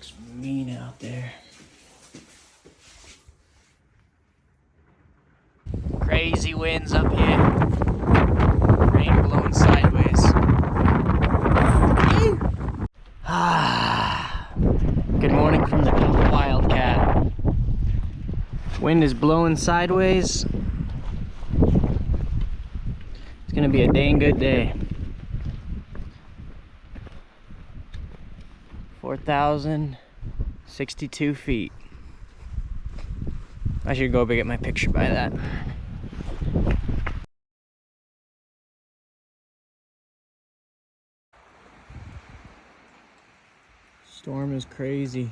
looks mean out there. Crazy winds up here. Rain blowing sideways. Good morning from the top of Wildcat. Wind is blowing sideways. It's gonna be a dang good day. 4,062 feet. I should go get my picture by that. Storm is crazy.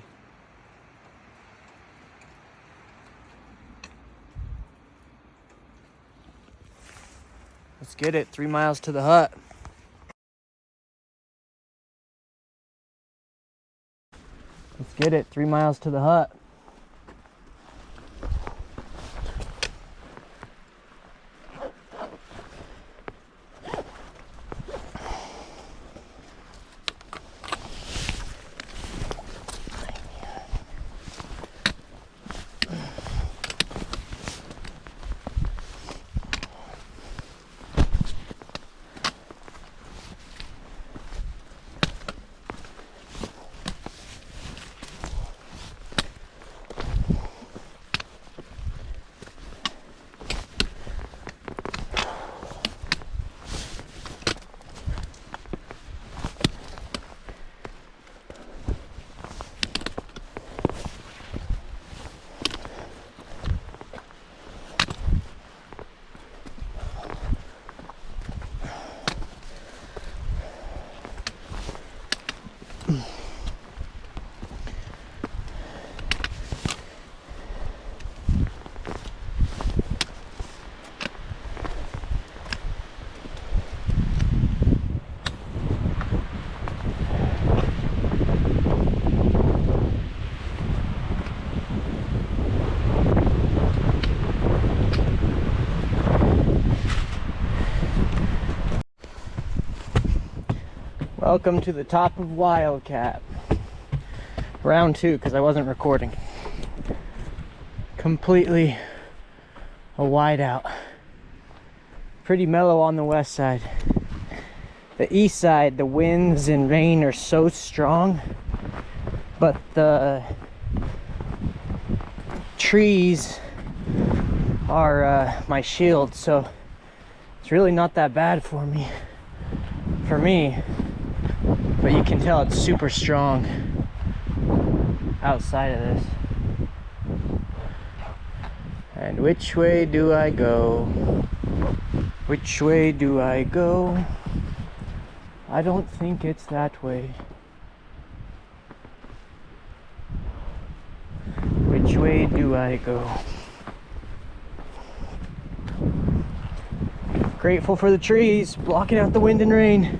Let's get it. 3 miles to the hut. Let's get it. 3 miles to the hut. Welcome to the top of Wildcat. Round 2, because I wasn't recording. Completely a whiteout. Pretty mellow on the west side. The east side, the winds and rain are so strong, but the trees are my shield, so it's really not that bad for me. But you can tell it's super strong outside of this. And which way do I go? Which way do I go? I don't think it's that way. Which way do I go? Grateful for the trees blocking out the wind and rain.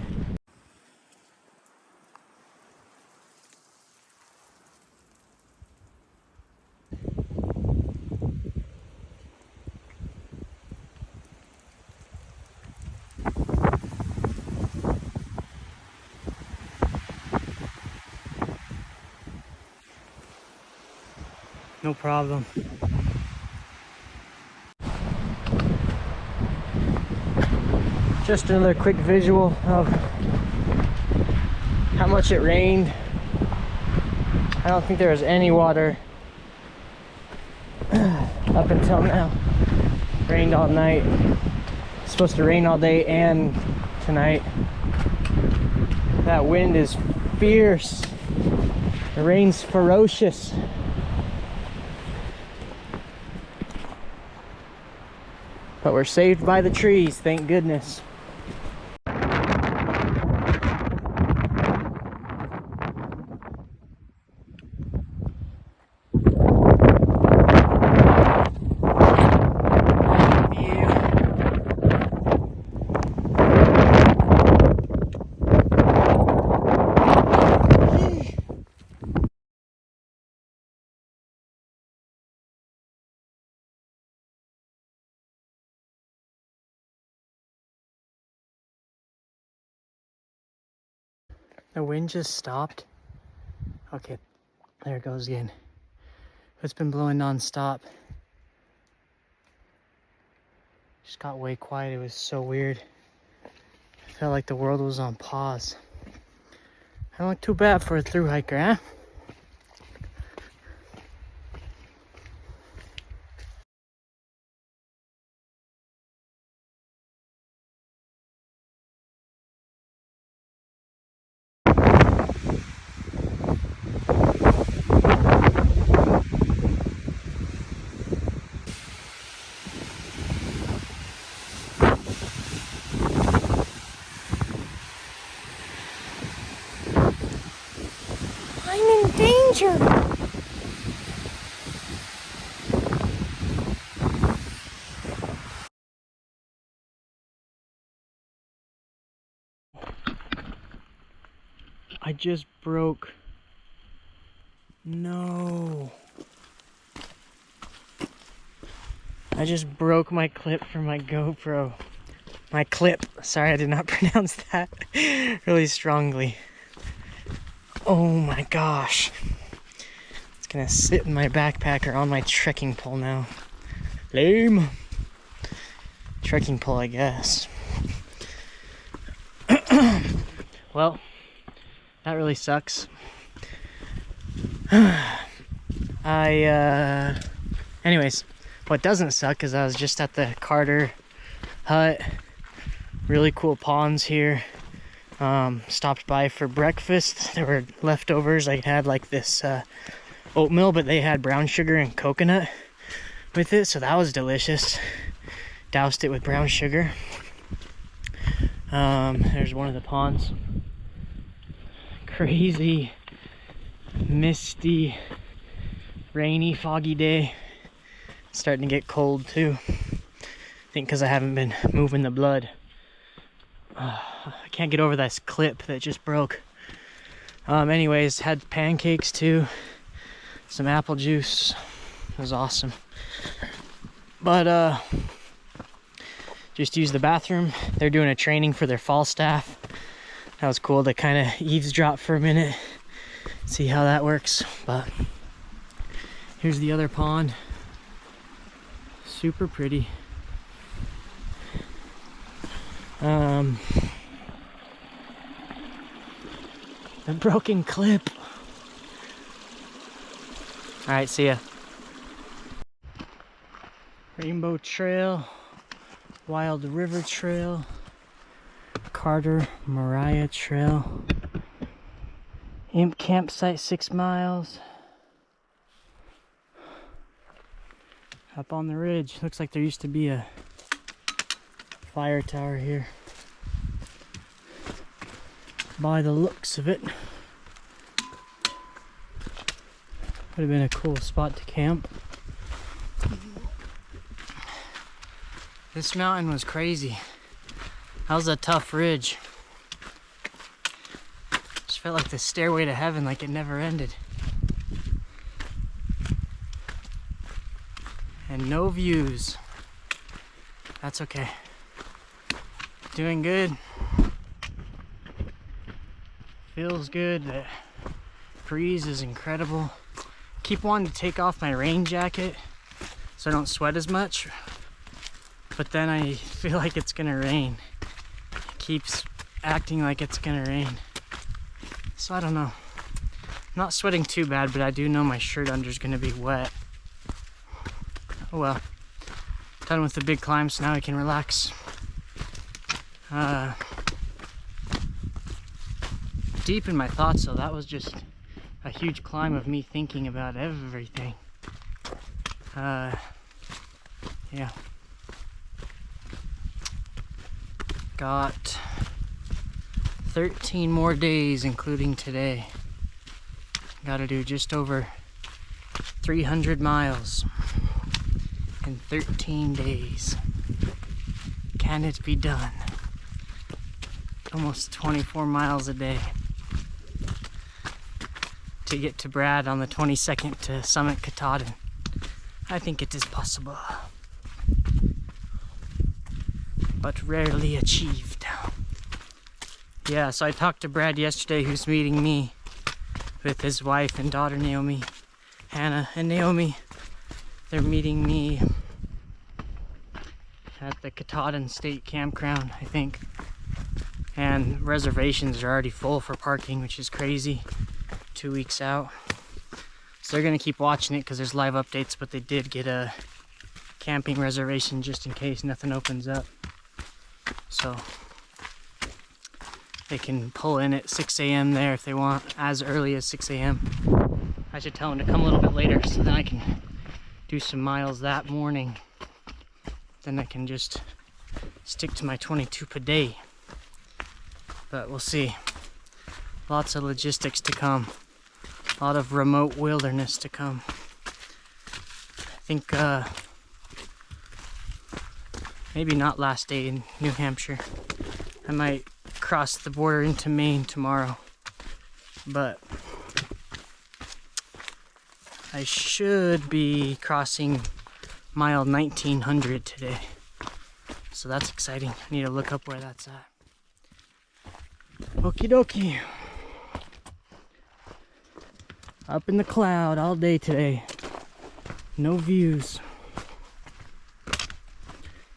No problem. Just another quick visual of how much it rained. I don't think there was any water up until now. Rained all night. It's supposed to rain all day and tonight. That wind is fierce. The rain's ferocious. But we're saved by the trees, thank goodness. The wind just stopped. Okay, There it goes again. It's been blowing non-stop. Just got way quiet. It was so weird. Felt like the world was on pause. I don't look too bad for a thru hiker, huh? I'm in danger. I just broke. No. I just broke my clip from my GoPro. My clip. Sorry, I did not pronounce that really strongly. Oh my gosh. It's gonna sit in my backpack or on my trekking pole now. Lame. Trekking pole, I guess. Well, that really sucks. Anyways, what doesn't suck is I was just at the Carter hut. Really cool ponds here. Stopped by for breakfast. There were leftovers. I had like this oatmeal, but they had brown sugar and coconut with it, so that was delicious. Doused it with brown sugar. There's one of the ponds. Crazy, misty, rainy, foggy day. It's starting to get cold too. I think because I haven't been moving the blood. I can't get over this clip that just broke. Anyways, had pancakes too. Some apple juice. It was awesome. But just used the bathroom. They're doing a training for their fall staff. That was cool to kind of eavesdrop for a minute, see how that works. But here's the other pond. Super pretty. The broken clip. All right, see ya. Rainbow Trail, Wild River Trail, Carter Mariah Trail, Imp Campsite 6 miles. Up on the ridge. Looks like there used to be a fire tower here. By the looks of it. Would have been a cool spot to camp. This mountain was crazy. That was a tough ridge. Just felt like the stairway to heaven, like it never ended. And no views. That's okay. Doing good. Feels good. The breeze is incredible. Keep wanting to take off my rain jacket so I don't sweat as much. But then I feel like it's gonna rain. It keeps acting like it's gonna rain. So I don't know. I'm not sweating too bad, but I do know my shirt under is gonna be wet. Oh well. Done with the big climb, so now I can relax. Deep in my thoughts, so that was just a huge climb of me thinking about everything. Yeah. Got 13 more days, including today. Gotta do just over 300 miles in 13 days. Can it be done? Almost 24 miles a day to get to Brad on the 22nd to Summit Katahdin. I think it is possible, but rarely achieved. Yeah, so I talked to Brad yesterday, who's meeting me with his wife and daughter Naomi, Hannah and Naomi. They're meeting me at the Katahdin State Campground, I think. And reservations are already full for parking, which is crazy. 2 weeks out. So they're gonna keep watching it because there's live updates, but they did get a camping reservation just in case nothing opens up. So they can pull in at 6 a.m. there if they want, as early as 6 a.m. I should tell them to come a little bit later so then I can do some miles that morning. Then I can just stick to my 22 per day. But we'll see. Lots of logistics to come. A lot of remote wilderness to come. I think maybe not last day in New Hampshire. I might cross the border into Maine tomorrow. But I should be crossing mile 1900 today. So that's exciting. I need to look up where that's at. Okie dokie. Up in the cloud all day today. No views.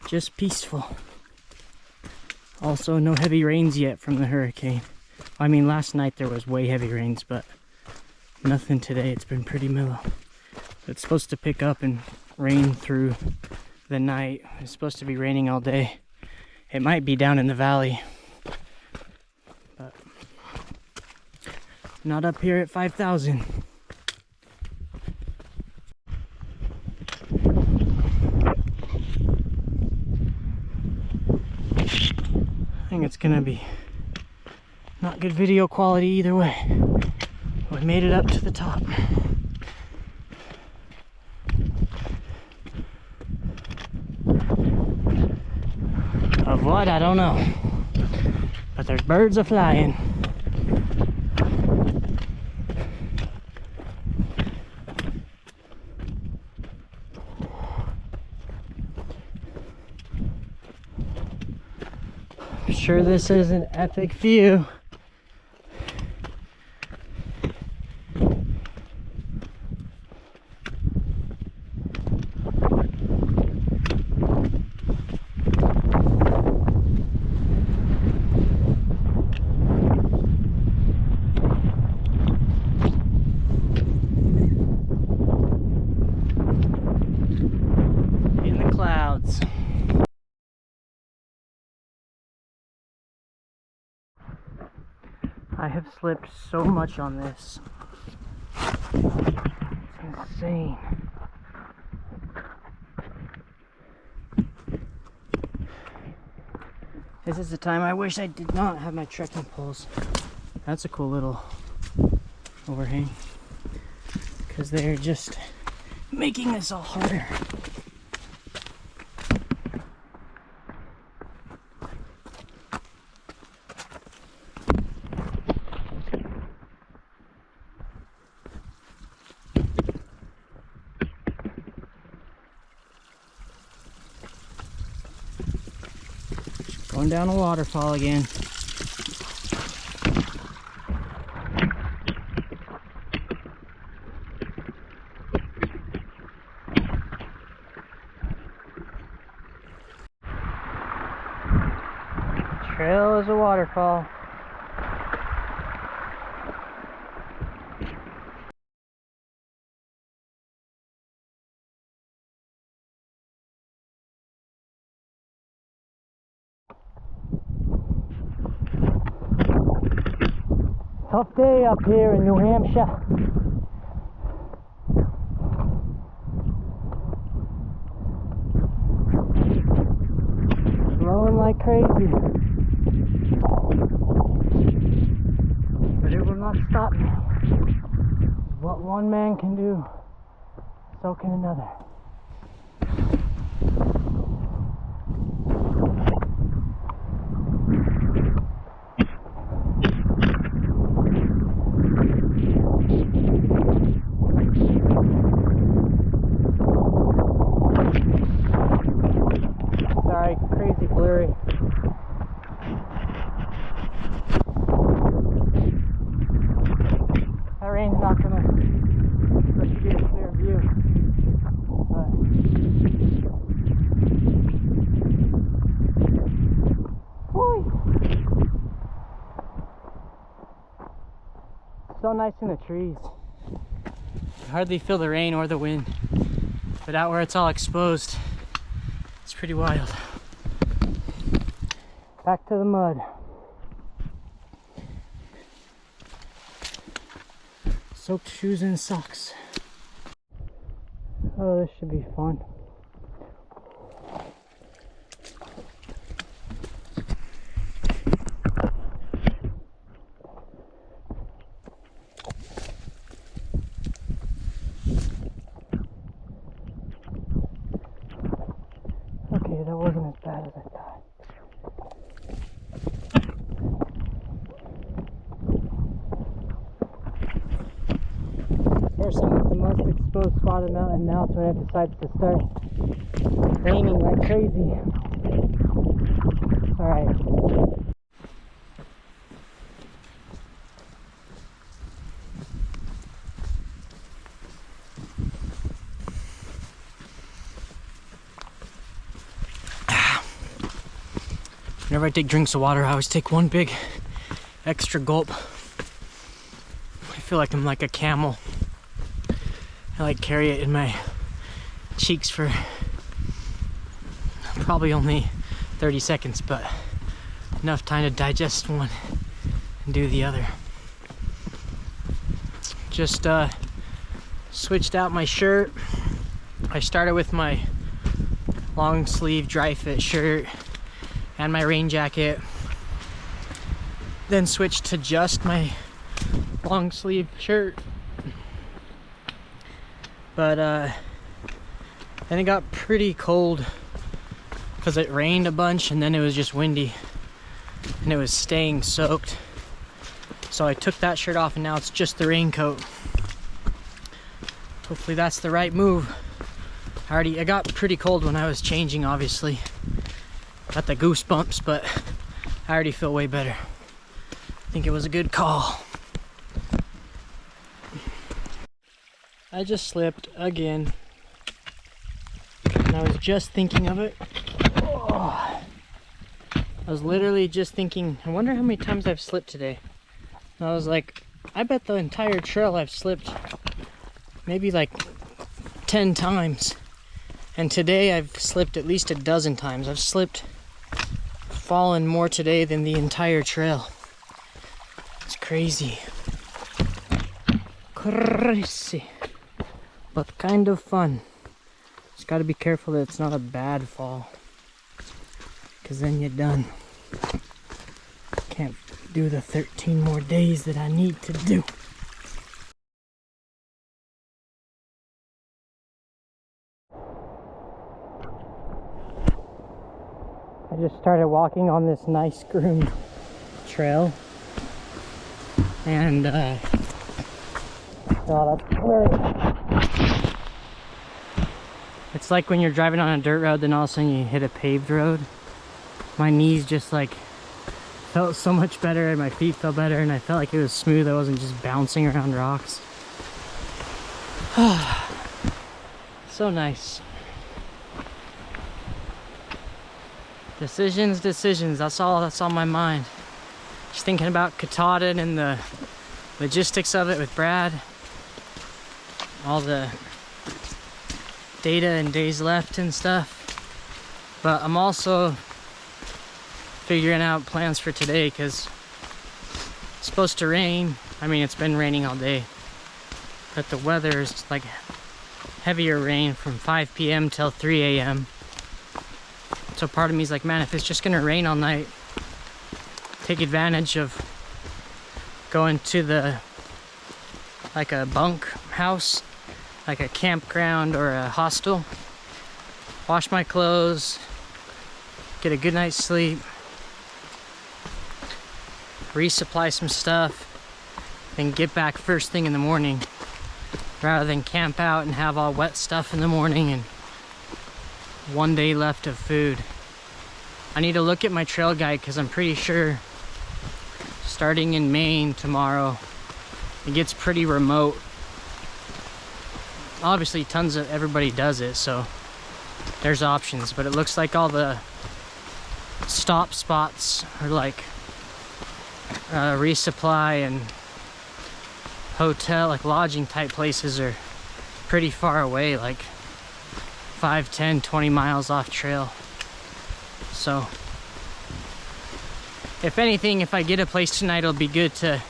Just peaceful. Also, no heavy rains yet from the hurricane. I mean, last night there was way heavy rains, but nothing today. It's been pretty mellow. It's supposed to pick up and rain through the night. It's supposed to be raining all day. It might be down in the valley, but not up here at 5,000. I think it's gonna be not good video quality either way. We made it up to the top. Of what? I don't know. But there's birds a-flying. I'm sure this is an epic view. Clouds. I have slipped so much on this. It's insane. This is the time I wish I did not have my trekking poles. That's a cool little overhang, because they're just making this all harder. Going down a waterfall again. Trail is a waterfall. Tough day up here in New Hampshire. Blowing like crazy. But it will not stop me. What one man can do, so can another. Crazy blurry. That rain nice in the trees. You hardly feel the rain or the wind. But out where it's all exposed, it's pretty wild. Back to the mud. Soaked shoes and socks. Oh, this should be fun. Okay, that wasn't as bad as I thought. First I'm at the most exposed spot of the mountain. Now it's when it decides to start raining like crazy. Alright. Whenever I take drinks of water, I always take one big extra gulp. I feel like I'm like a camel. I like carry it in my cheeks for probably only 30 seconds, but enough time to digest one and do the other. Just switched out my shirt. I started with my long sleeve dry fit shirt and my rain jacket, then switched to just my long sleeve shirt. But then it got pretty cold because it rained a bunch and then it was just windy and it was staying soaked. So I took that shirt off and now it's just the raincoat. Hopefully that's the right move. I got pretty cold when I was changing, obviously. Got the goosebumps, but I already feel way better. I think it was a good call. I just slipped again. And I was just thinking of it. Oh. I was literally just thinking, I wonder how many times I've slipped today. And I was like, I bet the entire trail I've slipped maybe like 10 times. And today I've slipped at least a dozen times. I've fallen more today than the entire trail. It's crazy. Crazy. But kind of fun. Just gotta be careful that it's not a bad fall. Cause then you're done. Can't do the 13 more days that I need to do. I just started walking on this nice groomed trail, and oh, that's blurry. It's like when you're driving on a dirt road, then all of a sudden you hit a paved road. My knees just like felt so much better, and my feet felt better, and I felt like it was smooth. I wasn't just bouncing around rocks. So nice. Decisions, that's all that's on my mind. Just thinking about Katahdin and the logistics of it with Brad. All the data and days left and stuff. But I'm also figuring out plans for today because it's supposed to rain. I mean, it's been raining all day. But the weather is like heavier rain from 5 p.m. till 3 a.m. So part of me is like, man, if it's just gonna rain all night, take advantage of going to the, like a bunk house, like a campground or a hostel, wash my clothes, get a good night's sleep, resupply some stuff, then get back first thing in the morning, rather than camp out and have all wet stuff in the morning and 1 day left of food. I need to look at my trail guide because I'm pretty sure starting in Maine tomorrow, it gets pretty remote. Obviously tons of everybody does it, so there's options, but it looks like all the stop spots are like resupply and hotel, like lodging type places are pretty far away, like 5, 10, 20 miles off trail. So if anything, if I get a place tonight, it'll be good to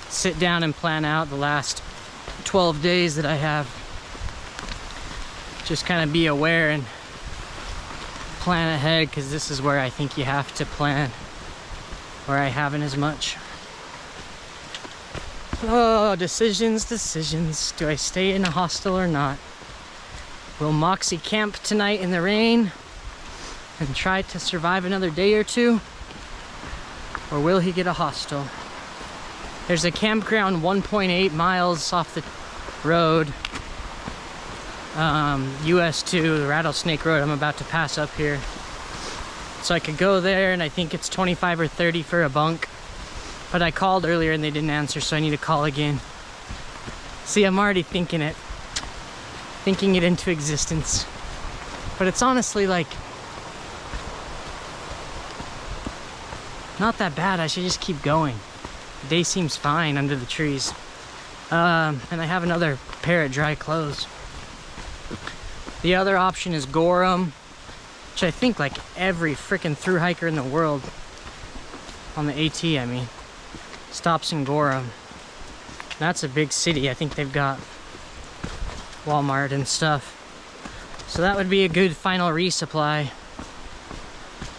sit down and plan out the last 12 days that I have. Just kind of be aware and plan ahead, because this is where I think you have to plan, where I haven't as much. Oh, decisions. Do I stay in a hostel or not? Will Moxie camp tonight in the rain and try to survive another day or two? Or will he get a hostel? There's a campground 1.8 miles off the road. US 2, the Rattlesnake Road I'm about to pass up here. So I could go there, and I think it's 25 or 30 for a bunk. But I called earlier and they didn't answer, so I need to call again. See, I'm already thinking it into existence. But it's honestly like not that bad. I should just keep going. The day seems fine under the trees. And I have another pair of dry clothes. The other option is Gorham, which I think like every freaking thru hiker in the world, on the AT I mean, stops in Gorham. That's a big city. I think they've got Walmart and stuff. So that would be a good final resupply.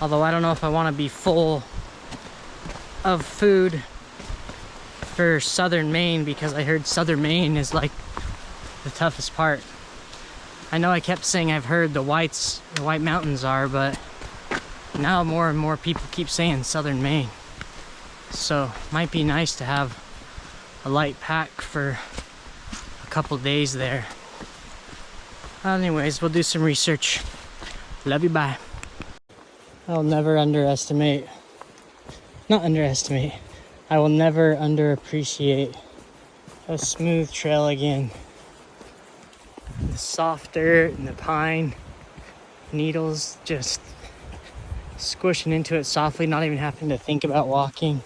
Although I don't know if I want to be full of food for southern Maine, because I heard southern Maine is like the toughest part. I know I kept saying I've heard the White Mountains are, but now more and more people keep saying southern Maine. So might be nice to have a light pack for a couple days there. Anyways, we'll do some research. Love you, bye. I'll never underestimate, not underestimate, I will never underappreciate a smooth trail again. The soft dirt and the pine needles just squishing into it softly, not even having to think about walking.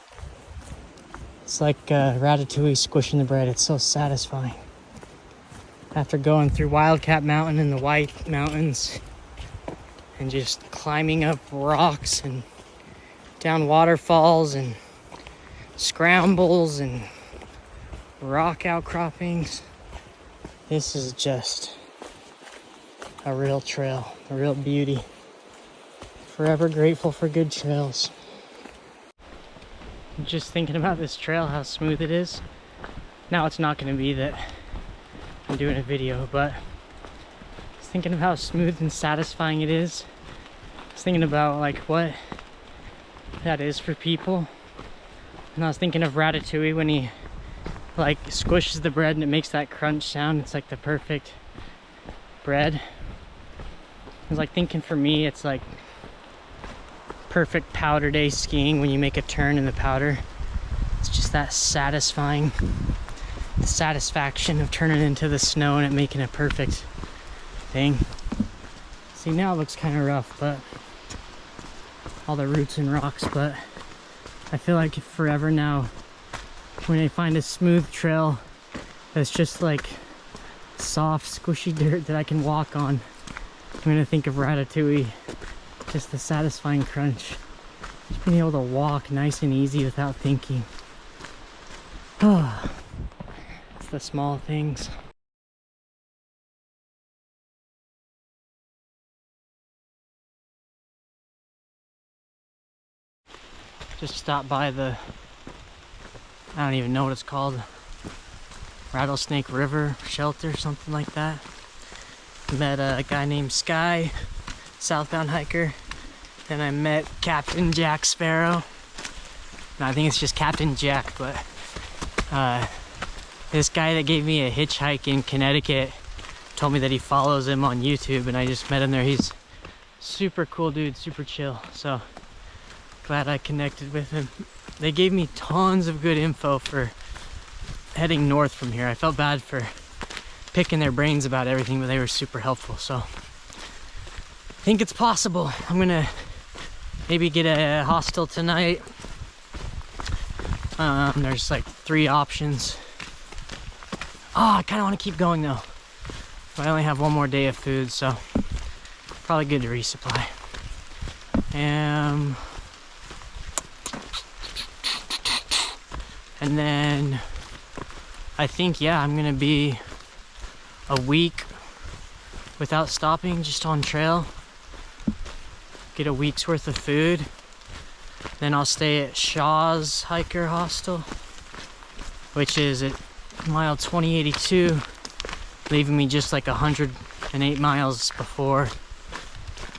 It's like ratatouille squishing the bread. It's so satisfying. After going through Wildcat Mountain and the White Mountains and just climbing up rocks and down waterfalls and scrambles and rock outcroppings, this is just a real trail, a real beauty. Forever grateful for good trails. I'm just thinking about this trail, how smooth it is. Now it's not going to be that I'm doing a video, but I was thinking of how smooth and satisfying it is. I was thinking about like what that is for people. And I was thinking of Ratatouille when he like squishes the bread and it makes that crunch sound. It's like the perfect bread. I was like thinking, for me it's like perfect powder day skiing when you make a turn in the powder. It's just that satisfying, the satisfaction of turning into the snow and it making a perfect thing. See, now it looks kind of rough, but all the roots and rocks, but I feel like forever now when I find a smooth trail that's just like soft squishy dirt that I can walk on, I'm gonna think of Ratatouille. Just the satisfying crunch. Just being able to walk nice and easy without thinking. Oh, it's the small things. Just stopped by the, I don't even know what it's called, Rattlesnake River Shelter, something like that. Met a guy named Sky, southbound hiker. Then I met Captain Jack Sparrow. No, I think it's just Captain Jack, but this guy that gave me a hitchhike in Connecticut told me that he follows him on YouTube, and I just met him there. He's super cool dude, super chill. So glad I connected with him. They gave me tons of good info for heading north from here. I felt bad for picking their brains about everything, but they were super helpful. So I think it's possible. I'm gonna maybe get a hostel tonight. There's like 3 options. I kind of want to keep going though. But I only have one more day of food, so probably good to resupply. And then I think, yeah, I'm gonna be a week without stopping, just on trail. Get a week's worth of food. Then I'll stay at Shaw's Hiker Hostel, which is at mile 2082, leaving me just like 108 miles before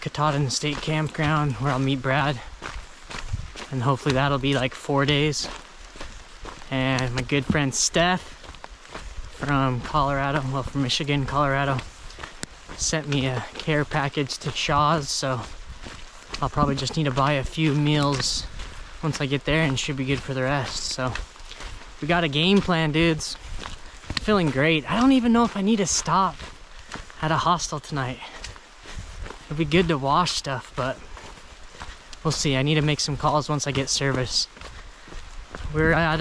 Katahdin State Campground, where I'll meet Brad. And hopefully that'll be like 4 days. And my good friend Steph from Colorado, well, from Michigan, Colorado, sent me a care package to Shaw's, so I'll probably just need to buy a few meals once I get there and should be good for the rest. So we got a game plan, dudes. Feeling great. I don't even know if I need to stop at a hostel tonight. It'd be good to wash stuff, but we'll see. I need to make some calls once I get service. We're at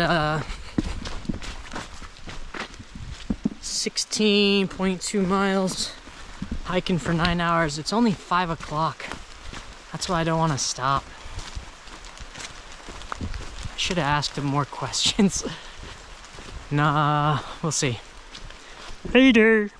16.2 miles, hiking for 9 hours. It's only 5 o'clock. That's why I don't want to stop. I should have asked him more questions. Nah, we'll see. Later.